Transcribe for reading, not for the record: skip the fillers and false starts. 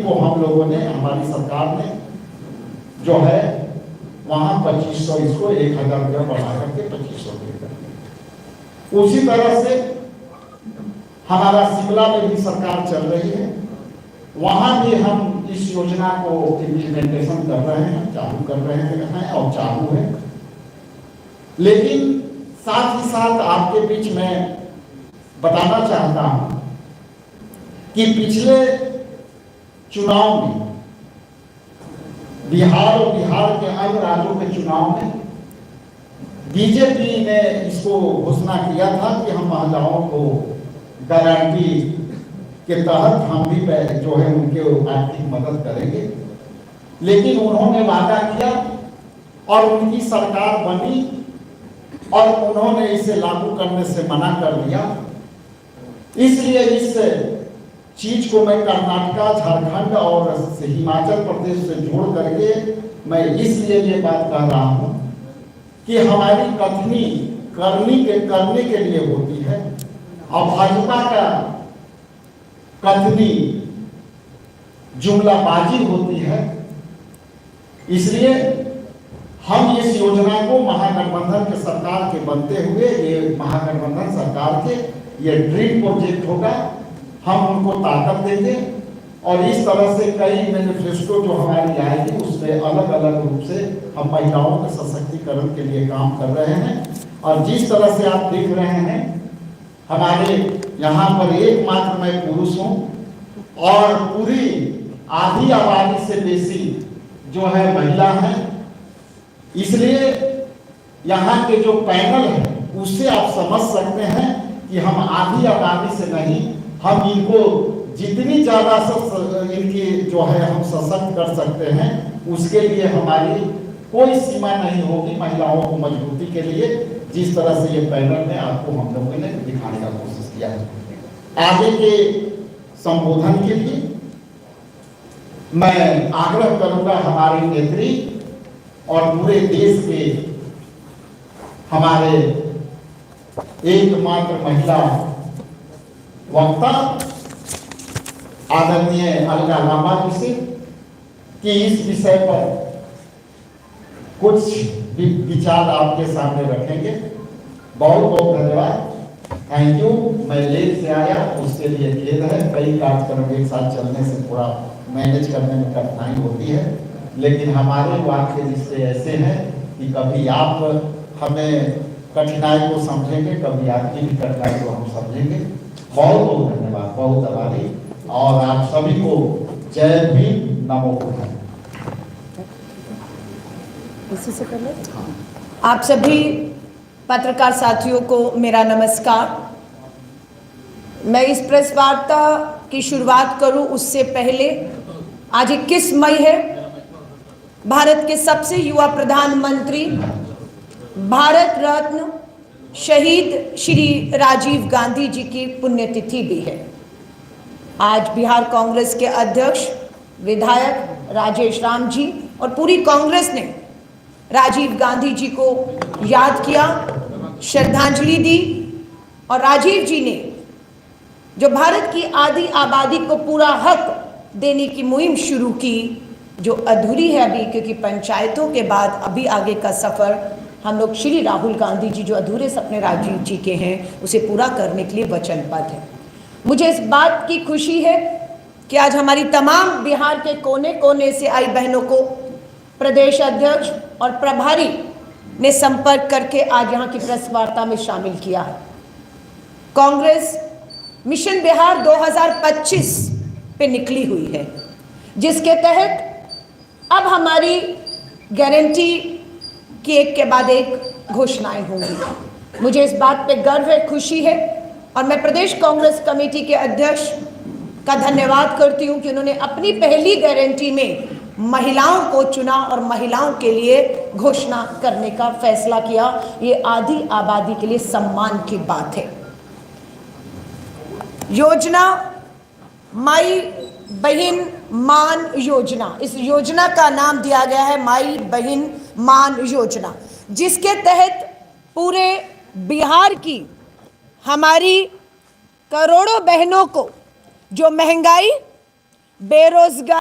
वो हम लोगों ने, हमारी सरकार ने जो है वहां 2500, इसको 1000 रुपया बढ़ा करके 2500 रुपये। उसी तरह से हमारा शिमला में भी सरकार चल रही है, वहां भी हम इस योजना को इम्प्लीमेंटेशन कर रहे हैं, चालू कर रहे हैं और चालू है। लेकिन साथ ही साथ आपके बीच में बताना चाहता हूं कि पिछले चुनाव में बिहार और बिहार के अन्य राज्यों के चुनाव में बीजेपी ने इसको घोषणा किया था कि हम महिलाओं को गारंटी के तहत हम भी जो है उनके आर्थिक मदद करेंगे। लेकिन उन्होंने वादा किया और उनकी सरकार बनी और उन्होंने इसे लागू करने से मना कर दिया। इसलिए इस चीज को मैं कर्नाटक, झारखंड और हिमाचल प्रदेश से जोड़ करके मैं इसलिए ये बात कह रहा हूं कि हमारी कथनी करने के लिए होती है और भाजपा का कथनी जुमलाबाजी होती है। इसलिए हम इस योजना को महागठबंधन के सरकार के बनते हुए, ये महागठबंधन सरकार के ये ड्रीम प्रोजेक्ट होगा, हम उनको ताकत देंगे और इस तरह से कई मैनिफेस्टो जो हमारी आएगी उसमें अलग अलग रूप से हम महिलाओं के सशक्तिकरण के लिए काम कर रहे हैं। और जिस तरह से आप देख रहे हैं, हमारे यहाँ पर एकमात्र मैं पुरुष हूँ और पूरी आधी आबादी से बेसी जो है महिला है। इसलिए यहाँ के जो पैनल है उससे आप समझ सकते हैं कि हम आधी आबादी से नहीं, हम इनको जितनी ज्यादा इनकी जो है हम सशक्त कर सकते हैं उसके लिए हमारी कोई सीमा नहीं होगी महिलाओं को मजबूती के लिए, जिस तरह से ये पैनल में आपको हम लोगों ने दिखाने का कोशिश किया है। आगे के संबोधन के लिए मैं आग्रह करूंगा हमारे नेत्री और पूरे देश के हमारे एकमात्र महिला वक्ता आदरणीय अलका लांबा जी से कि इस विषय पर कुछ विचार आपके सामने रखेंगे। बहुत बहुत धन्यवाद, थैंक यू। मैं लेट से आया उसके लिए खेद है, कई कार्यक्रम एक साथ चलने से थोड़ा मैनेज करने में कठिनाई होती है, लेकिन हमारे वाक्य रिश्ते ऐसे हैं कि कभी आप हमें कठिनाई को समझेंगे, कभी आपकी भी कठिनाई को हम समझेंगे। बहुत बहुत धन्यवाद, बहुत आभारी, और आप सभी को जय भीम, नमो बुद्धाय। इसी से कर ले। आप सभी पत्रकार साथियों को मेरा नमस्कार। मैं इस प्रेस वार्ता की शुरुआत करूं उससे पहले आज 21 मई है, भारत के सबसे युवा प्रधानमंत्री, भारत रत्न शहीद श्री राजीव गांधी जी की पुण्यतिथि भी है। आज बिहार कांग्रेस के अध्यक्ष विधायक राजेश राम जी और पूरी कांग्रेस ने राजीव गांधी जी को याद किया, श्रद्धांजलि दी और राजीव जी ने जो भारत की आधी आबादी को पूरा हक देने की मुहिम शुरू की, जो अधूरी है अभी, क्योंकि पंचायतों के बाद अभी आगे का सफ़र हम लोग श्री राहुल गांधी जी जो अधूरे सपने राजीव जी के हैं उसे पूरा करने के लिए वचनबद्ध है। मुझे इस बात की खुशी है कि आज हमारी तमाम बिहार के कोने कोने से आई बहनों को प्रदेश अध्यक्ष और प्रभारी ने संपर्क करके आज यहाँ की प्रेस वार्ता में शामिल किया है। कांग्रेस मिशन बिहार 2025 पे निकली हुई है, जिसके तहत अब हमारी गारंटी की एक के बाद एक घोषणाएं होंगी। मुझे इस बात पे गर्व है, खुशी है और मैं प्रदेश कांग्रेस कमेटी के अध्यक्ष का धन्यवाद करती हूं कि उन्होंने अपनी पहली गारंटी में महिलाओं को चुना और महिलाओं के लिए घोषणा करने का फैसला किया। ये आधी आबादी के लिए सम्मान की बात है। योजना माई बहन मान योजना, इस योजना का नाम दिया गया है माई बहन मान योजना, जिसके तहत पूरे बिहार की हमारी करोड़ों बहनों को जो महंगाई बेरोजगार